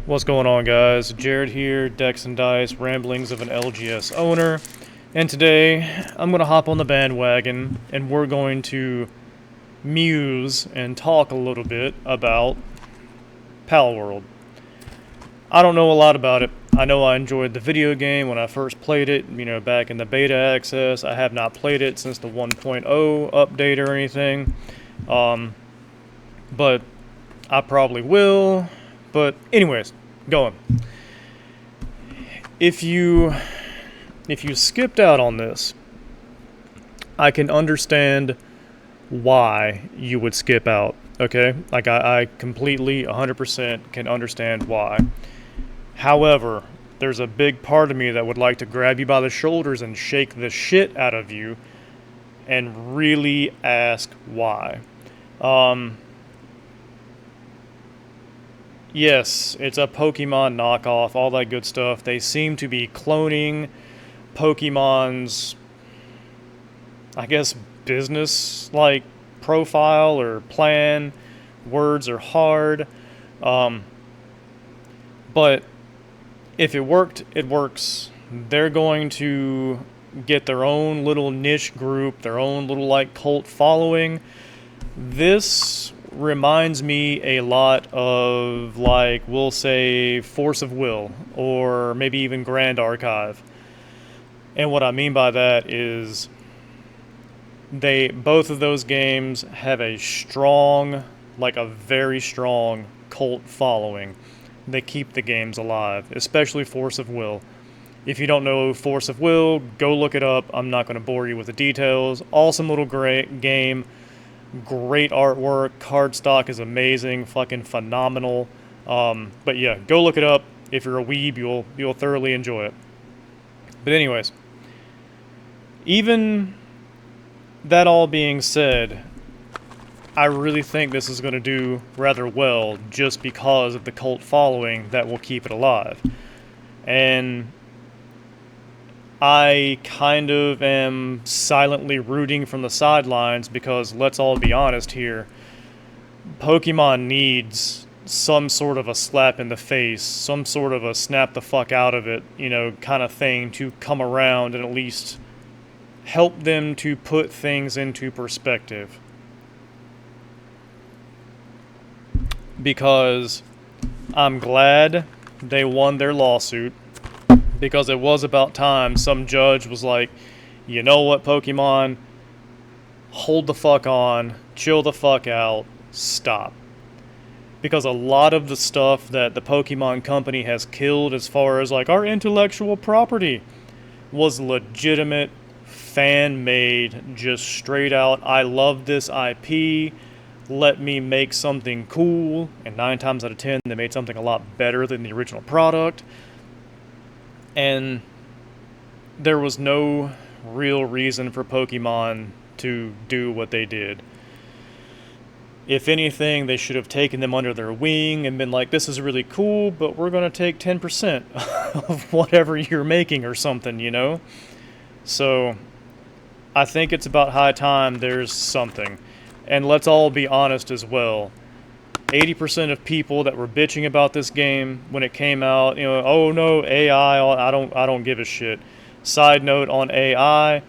What's going on, guys? Jared here, Dex and Dice, Ramblings of an LGS owner. And today, I'm going to hop on the bandwagon and we're going to muse and talk a little bit about Palworld. I don't know a lot about it. I know I enjoyed the video game when I first played it, back in the beta access. I have not played it since the 1.0 update or anything. But I probably will. But anyways, going. If you skipped out on this, I can understand why you would skip out, okay? Like, I completely, 100% can understand why. However, there's a big part of me that would like to grab you by the shoulders and shake the shit out of you and really ask why. Yes, it's a Pokemon knockoff, all that good stuff. They seem to be cloning Pokemon's, I guess, business-like profile or plan. Words are hard. But if it worked, it works. They're going to get their own little niche group, their own little, cult following. This reminds me a lot of, we'll say, Force of Will, or maybe even Grand Archive. And what I mean by that is both of those games have a strong, a very strong cult following. They keep the games alive, especially Force of Will. If you don't know Force of Will, go look it up. I'm not going to bore you with the details. Awesome little great game. Great artwork, cardstock is amazing, fucking phenomenal. But yeah, go look it up. If you're a weeb, you'll thoroughly enjoy it. But anyways, even that all being said, I really think this is going to do rather well just because of the cult following that will keep it alive. And I kind of am silently rooting from the sidelines because, let's all be honest here, Pokemon needs some sort of a slap in the face, some sort of a snap the fuck out of it, kind of thing to come around and at least help them to put things into perspective. Because I'm glad they won their lawsuit. Because it was about time some judge was like, you know what, Pokemon? Hold the fuck on, chill the fuck out, stop. Because a lot of the stuff that the Pokemon company has killed as far as our intellectual property was legitimate, fan-made, just straight out, I love this IP, let me make something cool, and 9 times out of 10 they made something a lot better than the original product. And there was no real reason for Pokemon to do what they did. If anything, they should have taken them under their wing and been like, this is really cool, but we're going to take 10% of whatever you're making or something, So, I think it's about high time there's something. And let's all be honest as well. 80% of people that were bitching about this game when it came out, oh no, AI, I don't give a shit. Side note on AI,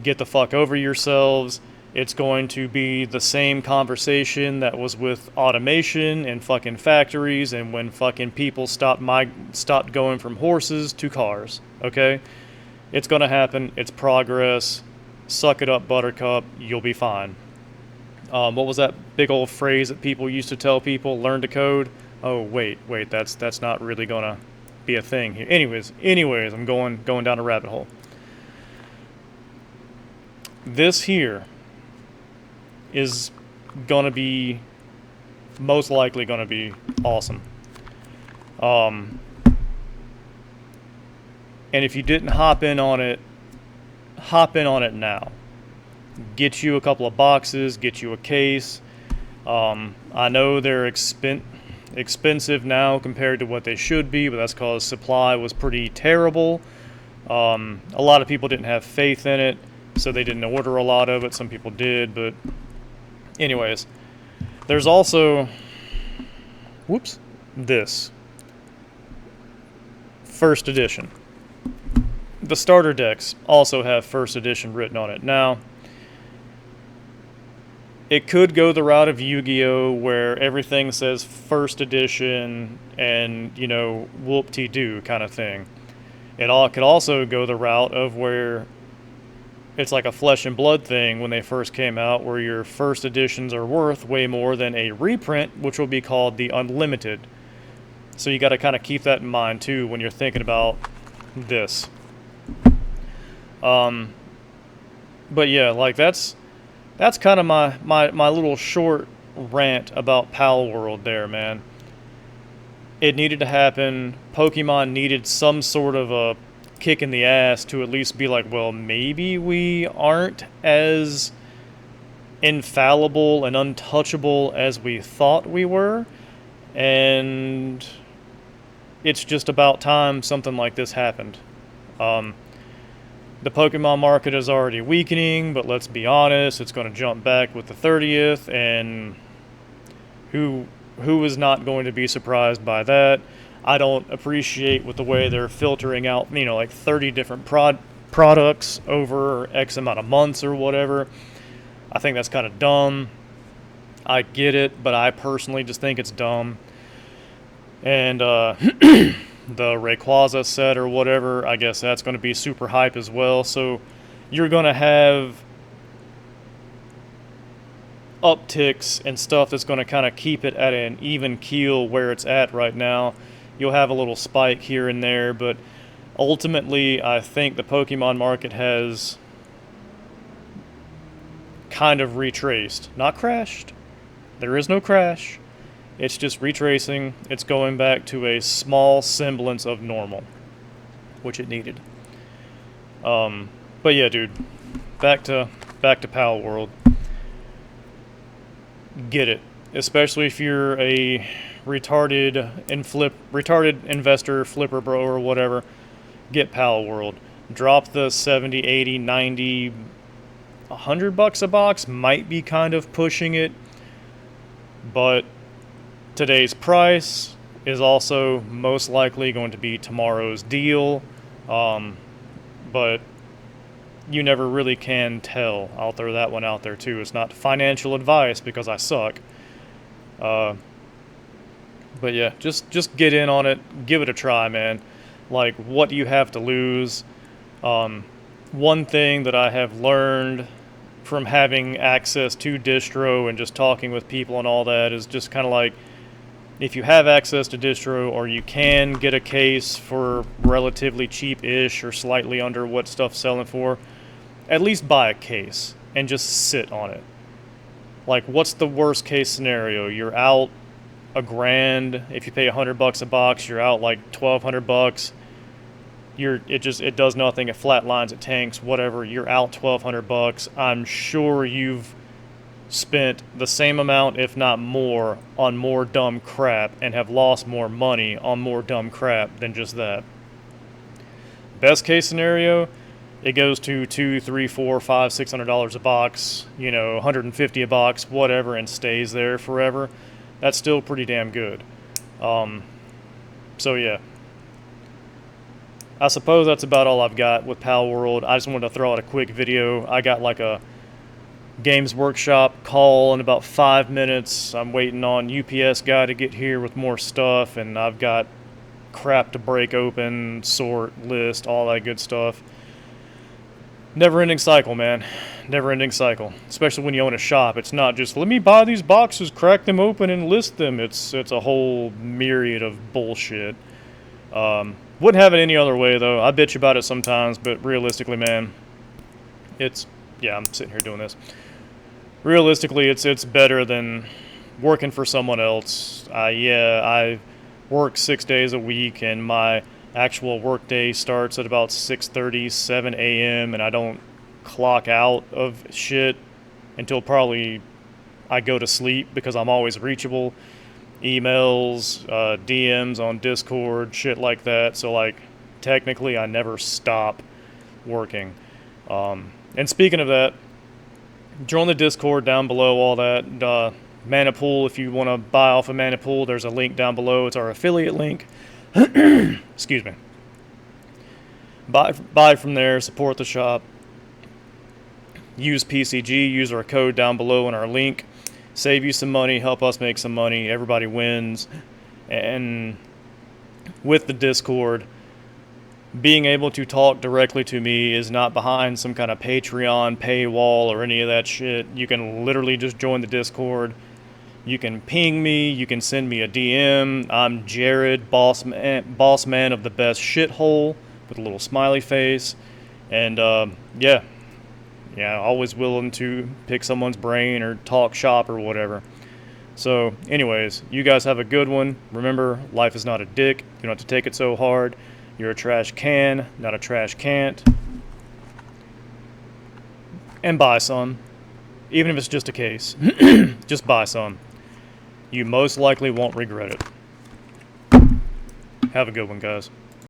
get the fuck over yourselves. It's going to be the same conversation that was with automation and fucking factories and when fucking people stopped going from horses to cars, okay? It's gonna happen, it's progress. Suck it up, Buttercup, you'll be fine. What was that big old phrase that people used to tell people? Learn to code? Oh, wait, that's not really gonna be a thing here. Anyways, I'm going down a rabbit hole. This here is gonna be most likely gonna be awesome. And if you didn't hop in on it now. Get you a couple of boxes, get you a case. I know they're expensive now compared to what they should be, but that's because supply was pretty terrible. A lot of people didn't have faith in it, so they didn't order a lot of it. Some people did, but anyways. There's also, this. first edition. The starter decks also have first edition written on it. Now, it could go the route of Yu-Gi-Oh! Where everything says first edition and, you know, whoop-de-doo kind of thing. It all could also go the route of where it's like a flesh and blood thing when they first came out, where your first editions are worth way more than a reprint, which will be called the Unlimited. So you got to kind of keep that in mind too when you're thinking about this. But yeah, like that's kind of my little short rant about Palworld there, man. It needed to happen. Pokemon needed some sort of a kick in the ass to at least be like, well, maybe we aren't as infallible and untouchable as we thought we were. And it's just about time something like this happened. The Pokemon market is already weakening, but let's be honest, it's going to jump back with the 30th, and who is not going to be surprised by that? I don't appreciate with the way they're filtering out, you know, like 30 different products over X amount of months or whatever. I think that's kind of dumb. I get it, but I personally just think it's dumb. And the Rayquaza set or whatever, I guess that's going to be super hype as well. So you're going to have upticks and stuff that's going to kind of keep it at an even keel where it's at right now. You'll have a little spike here and there, but ultimately I think the Pokemon market has kind of retraced. Not crashed. There is no crash. It's just retracing. It's going back to a small semblance of normal, which it needed. But yeah, dude, back to Palworld. Get it, especially if you're a retarded investor, flipper bro, or whatever. Get Palworld. Drop the 70, 80, 90, $100 a box. Might be kind of pushing it, but today's price is also most likely going to be tomorrow's deal, but you never really can tell. I'll throw that one out there too. It's not financial advice because I suck. But yeah, just get in on it. Give it a try, man. Like, what do you have to lose? One thing that I have learned from having access to distro and just talking with people and all that is just kind of like, if you have access to distro or you can get a case for relatively cheap-ish or slightly under what stuff's selling for, at least buy a case and just sit on it. Like, what's the worst case scenario? You're out $1,000. If you pay $100 a box, you're out like $1,200. It does nothing. It flatlines, it tanks, whatever. You're out $1,200. I'm sure you've spent the same amount, if not more, on more dumb crap and have lost more money on more dumb crap than just that. Best case scenario, it goes to $200, $300, $400, $500, $600 a box, you know, $150 a box, whatever, and stays there forever. That's still pretty damn good. So yeah, I suppose that's about all I've got with Palworld. I just wanted to throw out a quick video. I got like a Games Workshop call in about 5 minutes. I'm waiting on UPS guy to get here with more stuff, and I've got crap to break open, sort, list, all that good stuff. Never-ending cycle, man. Never-ending cycle. Especially when you own a shop. It's not just, let me buy these boxes, crack them open, and list them. It's a whole myriad of bullshit. Wouldn't have it any other way, though. I bitch about it sometimes, but realistically, man, yeah, I'm sitting here doing this. Realistically, it's better than working for someone else. Yeah, I work 6 days a week, and my actual work day starts at about 6:30, 7 a.m., and I don't clock out of shit until probably I go to sleep because I'm always reachable. Emails, DMs on Discord, shit like that. So, like, technically I never stop working. And speaking of that, join the Discord down below, all that. Manapool, if you want to buy off of Manapool, there's a link down below. It's our affiliate link. Excuse me. Buy from there, support the shop. Use PCG, use our code down below in our link. Save you some money, help us make some money. Everybody wins. And with the Discord, being able to talk directly to me is not behind some kind of Patreon paywall or any of that shit. You can literally just join the Discord. You can ping me. You can send me a DM. I'm Jared, boss man of the best shithole, with a little smiley face. And yeah, always willing to pick someone's brain or talk shop or whatever. So, anyways, you guys have a good one. Remember, life is not a dick. You don't have to take it so hard. You're a trash can, not a trash can't. And buy some. Even if it's just a case. Just buy some. You most likely won't regret it. Have a good one, guys.